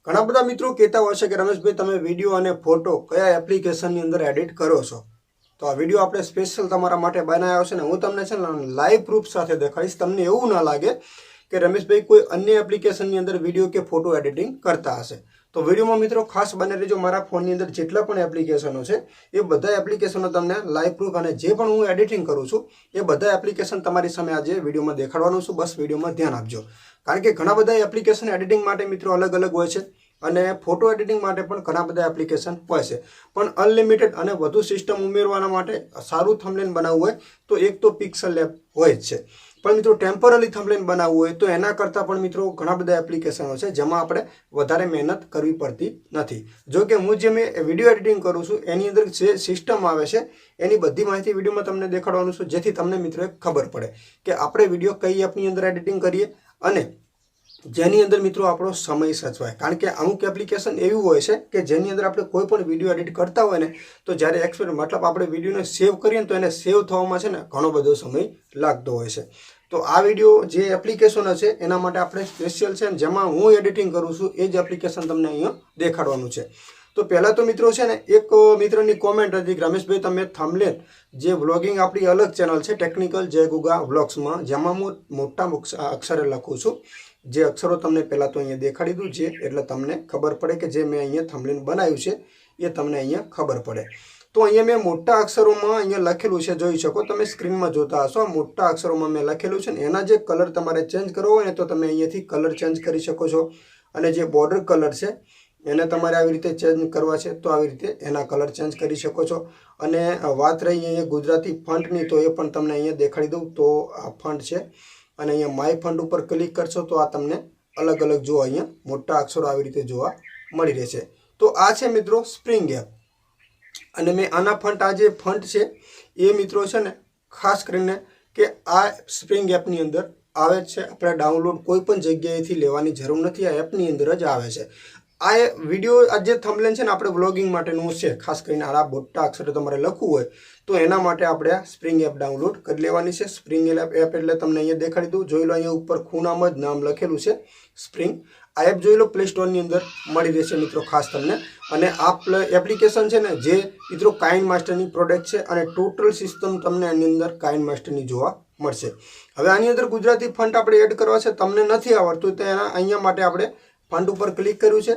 ઘણા બધા મિત્રો કહેતા હોય છે કે રમેશભાઈ તમે વિડીયો અને ફોટો કયા એપ્લિકેશનની અંદર એડિટ કરો છો. તો આ વિડીયો આપણે સ્પેશિયલ તમારા માટે બનાવ્યો છે ને હું તમને છે ને લાઈવ પ્રૂફ સાથે દેખાડીશ. તમને એવું ના લાગે કે રમેશભાઈ કોઈ અન્ય એપ્લિકેશનની અંદર વિડીયો કે ફોટો એડિટિંગ કરતા હશે. તો વિડીયોમાં મિત્રો ખાસ બને રહેજો. મારા ફોનની અંદર જેટલા પણ એપ્લિકેશનો છે એ બધા એપ્લિકેશનો તમને લાઈવ પ્રૂફ અને જે પણ હું એડિટિંગ કરું છું એ બધા એપ્લિકેશન તમારી સામે આજે વિડીયોમાં દેખાડવાનું છું. બસ વિડીયોમાં ધ્યાન આપજો, કારણ કે ઘણા બધા એપ્લિકેશન એડિટિંગ માટે મિત્રો અલગ અલગ હોય છે અને ફોટો એડિટિંગ માટે પણ ઘણા બધા એપ્લિકેશન હોય છે. પણ અનલિમિટેડ અને વધુ સિસ્ટમ ઉમેરવાના માટે સારું થંબનેલ બનાવવું હોય તો એક તો પિક્સલ લેબ હોય જ છે. પણ મિત્રો ટેમ્પરરી થંબનેલ બનાવવું હોય તો એના કરતાં પણ મિત્રો ઘણા બધા એપ્લિકેશનો છે જેમાં આપણે વધારે મહેનત કરવી પડતી નથી. જો કે હું જે મેં વિડીયો એડિટિંગ કરું છું એની અંદર જે સિસ્ટમ આવે છે એની બધી માહિતી વિડીયોમાં તમને દેખાડવાનું છું, જેથી તમને મિત્રો ખબર પડે કે આપણે વિડીયો કઈ એપની અંદર એડિટિંગ કરીએ અને જેની અંદર મિત્રો આપણો સમય સચવાય. કારણ કે અમુક એપ્લિકેશન એવી હોય છે કે જેની અંદર આપણે કોઈ પણ વિડીયો એડિટ કરતા હોય ને તો જ્યારે મતલબ આપણે વિડીયોને સેવ કરીએ તો એને સેવ થવામાં છે ને ઘણો બધો સમય લાગતો હોય છે. તો આ વિડીયો જે એપ્લિકેશનો છે એના માટે આપણે સ્પેશિયલ છે જેમાં હું એડિટિંગ કરું છું એ જ એપ્લિકેશન તમને અહીંયા દેખાડવાનું છે. તો પહેલાં તો મિત્રો છે ને એક મિત્રની કોમેન્ટ હતી કે રમેશભાઈ તમે થંબનેલ જે વ્લોગિંગ આપણી અલગ ચેનલ છે ટેકનિકલ જય ગુગા વ્લોગ્સમાં, જેમાં હું મોટા અક્ષરે લખું છું. જે અક્ષરો તમને પહેલાં તો અહીંયા દેખાડી દઉં છે એટલે તમને ખબર પડે કે જે મેં અહીંયા થંબનેલ બનાવ્યું છે એ તમને અહીંયા ખબર પડે. તો અહીંયા મેં મોટા અક્ષરોમાં અહીંયા લખેલું છે, જોઈ શકો તમે સ્ક્રીનમાં જોતા હશો. મોટા અક્ષરોમાં મેં લખેલું છે ને એના જે કલર તમારે ચેન્જ કરવો હોય ને તો તમે અહીંયાથી કલર ચેન્જ કરી શકો છો. અને જે બોર્ડર કલર છે એને તમારે આવી રીતે ચેન્જ કરવા છે તો આવી રીતે એના કલર ચેન્જ કરી શકો છો. અને વાત રહી અહીંયા ગુજરાતી ફંટની તો એ પણ તમને અહીંયા દેખાડી દઉં. તો આ ફંટ છે અને અહીંયા માય ફંટ ઉપર ક્લિક કરશો તો આ તમને અલગ અલગ જો અહીંયા મોટા અક્ષરો આવી રીતે જોવા મળી રહેશે. તો આ છે મિત્રો સ્પ્રિંગ એપ અને મેં આના ફંટ આ જે ફંટ છે એ મિત્રો છે ને ખાસ કરીને કે આ સ્પ્રિંગ એપની અંદર આવે જ છે. આપણે ડાઉનલોડ કોઈ પણ જગ્યાએથી લેવાની જરૂર નથી, આ એપની અંદર જ આવે છે. આ વિડીયો આ જે થંબનેલ છે ને આપણે વ્લોગિંગ માટેનું છે. ખાસ કરીને આ મોટા અક્ષરે તમારે લખવું હોય તો એના માટે આપણે આ સ્પ્રિંગ એપ ડાઉનલોડ કરી લેવાની છે. સ્પ્રિંગ એપ એટલે તમને અહીંયા દેખાડી દઉં. જોઈ લો અહીંયા ઉપર ખૂણામાં જ નામ લખેલું છે સ્પ્રિંગ. આ એપ જોઈ લો પ્લે સ્ટોરની અંદર મળી રહેશે મિત્રો ખાસ તમને. અને આ એપ્લિકેશન છે ને જે મિત્રો કાઇન માસ્ટરની પ્રોડક્ટ છે અને ટોટલ સિસ્ટમ તમને આની અંદર કાઇન માસ્ટરની જોવા મળશે. હવે આની અંદર ગુજરાતી ફંટ આપણે એડ કરવા છે, તમને નથી આવડતું તો એના અહીંયા માટે આપણે ફંટ ઉપર ક્લિક કર્યું છે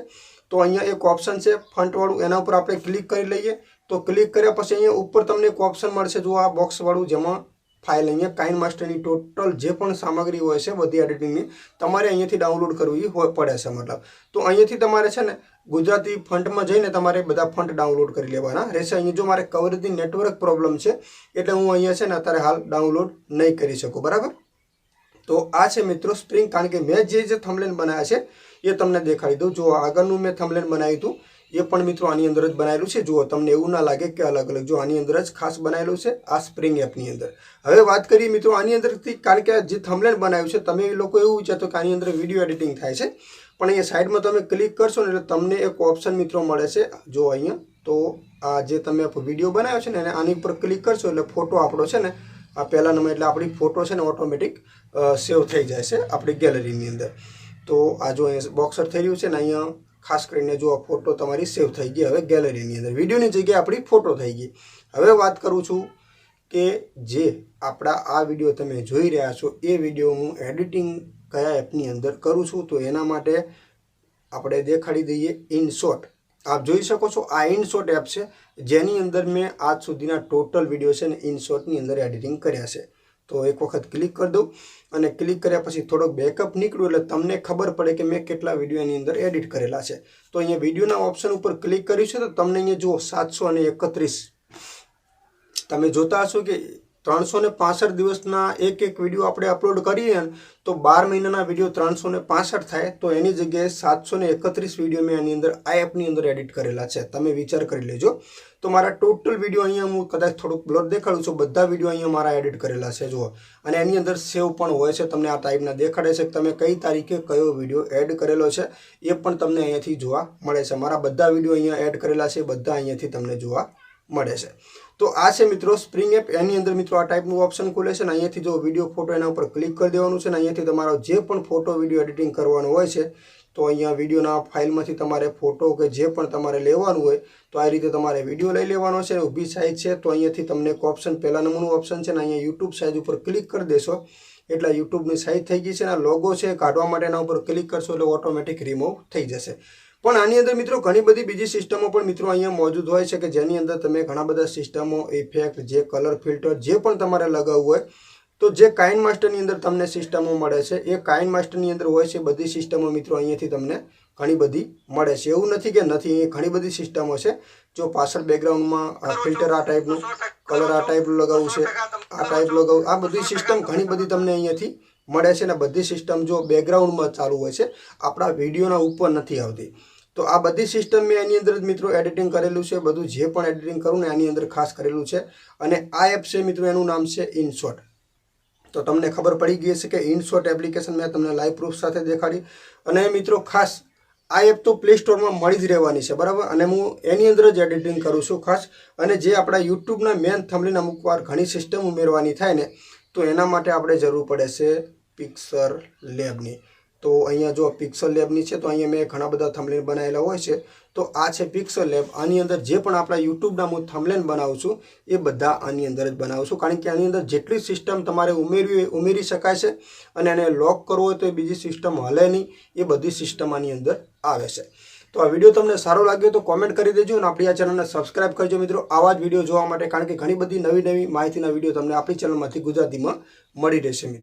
તો અહીંયા એક ઓપ્શન છે ફંટવાળું, એના ઉપર આપણે ક્લિક કરી લઈએ. તો ક્લિક કર્યા પછી અહીંયા ઉપર તમને એક ઓપ્શન મળશે જો આ બોક્સવાળું, જેમાં ફાઇલ અહીંયા કાઇન માસ્ટરની ટોટલ જે પણ સામગ્રી હોય છે બધી એડિટિંગની તમારે અહીંયાથી ડાઉનલોડ કરવી પડે છે મતલબ. તો અહીંયાથી તમારે છે ને ગુજરાતી ફંટમાં જઈને તમારે બધા ફંટ ડાઉનલોડ કરી લેવાના રહેશે. અહીંયા જો મારે કવરેજની નેટવર્ક પ્રોબ્લેમ છે એટલે હું અહીંયા છે ને અત્યારે હાલ ડાઉનલોડ નહીં કરી શકું, બરાબર. તો આ છે મિત્રો સ્પ્રિંગ. કારણ કે મેં જે થંબનેલ બનાવ્યા છે એ તમને દેખાડી દઉં. જો આગળનું મેં થંબનેલ બનાવ્યું હતું એ પણ મિત્રો આની અંદર જ બનાવેલું છે. જુઓ તમને એવું ના લાગે કે અલગ અલગ, જો આની અંદર જ ખાસ બનાવેલું છે આ સ્પ્રિંગ એપની અંદર. હવે વાત કરીએ મિત્રો આની અંદરથી, કારણ કે જે થંબનેલ બનાવ્યું છે તમે લોકો એવું વિચારતો કે આની અંદર વિડીયો એડિટિંગ થાય છે, પણ અહીંયા સાઈડમાં તમે ક્લિક કરશો ને એટલે તમને એક ઓપ્શન મિત્રો મળે છે જો અહીંયા. તો આ જે તમે વિડીયો બનાવ્યો છે ને આની ઉપર ક્લિક કરશો એટલે ફોટો આપણો છે ને આ પહેલા નંબર એટલે આપણી ફોટો છે ને ઓટોમેટિક સેવ થઈ જાય છે આપણી ગેલેરીની અંદર. તો આ જો અહીંયા બોક્સર થઈ રહ્યું છે ને અહીંયા ખાસ કરીને જો આ ફોટો તમારી સેવ થઈ ગઈ હવે ગેલેરીની અંદર. વિડીયોની જગ્યાએ આપણી ફોટો થઈ ગઈ. હવે વાત કરું છું કે જે આપણા આ વિડીયો તમે જોઈ રહ્યા છો એ વિડીયો હું એડિટિંગ કયા એપની અંદર કરું છું તો એના માટે આપણે દેખાડી દઈએ ઇનશોટ. આપ જોઈ શકો છો આ ઇનશોટ એપ છે જેની અંદર મેં આજ સુધીના ટોટલ વિડીયો છે ને ઇનશોટની અંદર એડિટિંગ કર્યા છે. તો એક વખત ક્લિક કરી દઉં અને ક્લિક કર્યા પછી થોડોક બેકઅપ નીકળ્યું એટલે તમને ખબર પડે કે મેં કેટલા વિડીયો એની અંદર એડિટ કરેલા છે. તો અહીંયા વિડીયોના ઓપ્શન ઉપર ક્લિક કર્યું છે તો તમને અહીંયા જુઓ 731 તમે જોતા હશો કે 365 દિવસના એક વિડીયો આપણે અપલોડ કરીએ તો 12 મહિનાના વિડીયો 365 થાય તો એની જગ્યાએ 731 વિડીયો મેં એની અંદર આ એપની અંદર એડિટ કરેલા છે. તમે વિચાર કરી લેજો. તો મારા ટોટલ વિડીયો અહીંયા હું કદાચ થોડુંક બ્લર દેખાડું છું, બધા વિડીયો અહીંયા મારા એડિટ કરેલા છે જુઓ. અને એની અંદર સેવ પણ હોય છે, તમને આ ટાઈપના દેખાડે છે કે તમે કઈ તારીખે કયો વિડીયો એડ કરેલો છે એ પણ તમને અહીંયાથી જોવા મળે છે. મારા બધા વિડીયો અહીંયા એડ કરેલા છે બધા અહીંયાથી તમને જોવા મળે છે. તો આ છે મિત્રો સ્પ્રિંગ એપ. એની અંદર મિત્રો આ ટાઈપનું ઓપ્શન ખુલે છે ને અહીંયાથી જો વિડીયો ફોટો એના ઉપર ક્લિક કરી દેવાનું છે ને અહીંયાથી તમારો જે પણ ફોટો વિડીયો એડિટિંગ કરવાનો હોય છે તો અહીંયા વિડીયોના ફાઇલમાંથી તમારે ફોટો કે જે પણ તમારે લેવાનું હોય તો આ રીતે તમારે વિડીયો લઈ લેવાનો છે. ઊભી સાઇઝ છે તો અહીંયાથી તમને એક ઓપ્શન, પહેલા નંબરનું ઓપ્શન છે ને, અહીંયા યુટ્યુબ સાઇઝ ઉપર ક્લિક કરી દેશો એટલે યુટ્યુબની સાઇઝ થઈ ગઈ છે ને લોગો છે કાઢવા માટે એના ઉપર ક્લિક કરશો એટલે ઓટોમેટિક રિમૂવ થઈ જશે. પણ આની અંદર મિત્રો ઘણી બધી બીજી સિસ્ટમો પણ મિત્રો અહીંયા મોજૂદ હોય છે કે જેની અંદર તમે ઘણા બધા સિસ્ટમો, ઇફેક્ટ, જે કલર ફિલ્ટર જે પણ તમારે લગાવવું હોય તો જે કાઇન માસ્ટરની અંદર તમને સિસ્ટમો મળે છે એ કાઇન માસ્ટરની અંદર હોય છે બધી સિસ્ટમો મિત્રો અહીંયાથી તમને ઘણી બધી મળે છે. એવું નથી કે નથી, એ ઘણી બધી સિસ્ટમો છે. જો પાછળ બેકગ્રાઉન્ડમાં ફિલ્ટર આ ટાઈપનું, કલર આ ટાઈપનું લગાવવું છે, આ ટાઈપ લગાવવું, આ બધી સિસ્ટમ ઘણી બધી તમને અહીંયાથી મળે છે. ને બધી સિસ્ટમ જો બેકગ્રાઉન્ડમાં ચાલુ હોય છે, આપણા વિડીયોના ઉપર નથી આવતી. તો આ બધી સિસ્ટમ મેં એની અંદર જ મિત્રો એડિટિંગ કરેલું છે. બધું જે પણ એડિટિંગ કરું ને એની અંદર ખાસ કરેલું છે. અને આ એપ છે મિત્રો, એનું નામ છે ઇનશોટ. તો તમને ખબર પડી ગઈ છે કે ઇનશોટ એપ્લિકેશન મેં તમને લાઈવ પ્રૂફ સાથે દેખાડી. અને મિત્રો ખાસ આ એપ તો પ્લે સ્ટોરમાં મળી જ રહેવાની છે, બરાબર. અને હું એની અંદર જ એડિટિંગ કરું છું ખાસ. અને જે આપણા યુટ્યુબના મેન થંબનેલ અમુક વાર ઘણી સિસ્ટમ ઉમેરવાની થાય ને તો એના માટે આપણે જરૂર પડે છે પિક્સલ લેબની. તો અહીંયા જો પિક્સલ લેબની છે તો અહીંયા મેં ઘણા બધા થંબનેલ બનાવેલા હોય છે. તો આ છે પિક્સલ લેબ. આની અંદર જે પણ આપણા યુટ્યુબના હું થંબનેલ બનાવું છું એ બધા આની અંદર જ બનાવું છું, કારણ કે આની અંદર જેટલી સિસ્ટમ તમારે ઉમેરવી હોય ઉમેરી શકાય છે. અને એને લોક કરવો હોય તો એ બીજી સિસ્ટમ હલે નહીં, એ બધી સિસ્ટમ આની અંદર આવે છે. તો આ વિડીયો તમને સારો લાગ્યો તો કોમેન્ટ કરી દેજો અને આપણી આ ચેનલને સબસ્ક્રાઇબ કરજો મિત્રો, આવા જ વિડીયો જોવા માટે, કારણ કે ઘણી બધી નવી માહિતીના વિડીયો તમને આપણી ચેનલમાંથી ગુજરાતીમાં મળી રહેશે મિત્રો.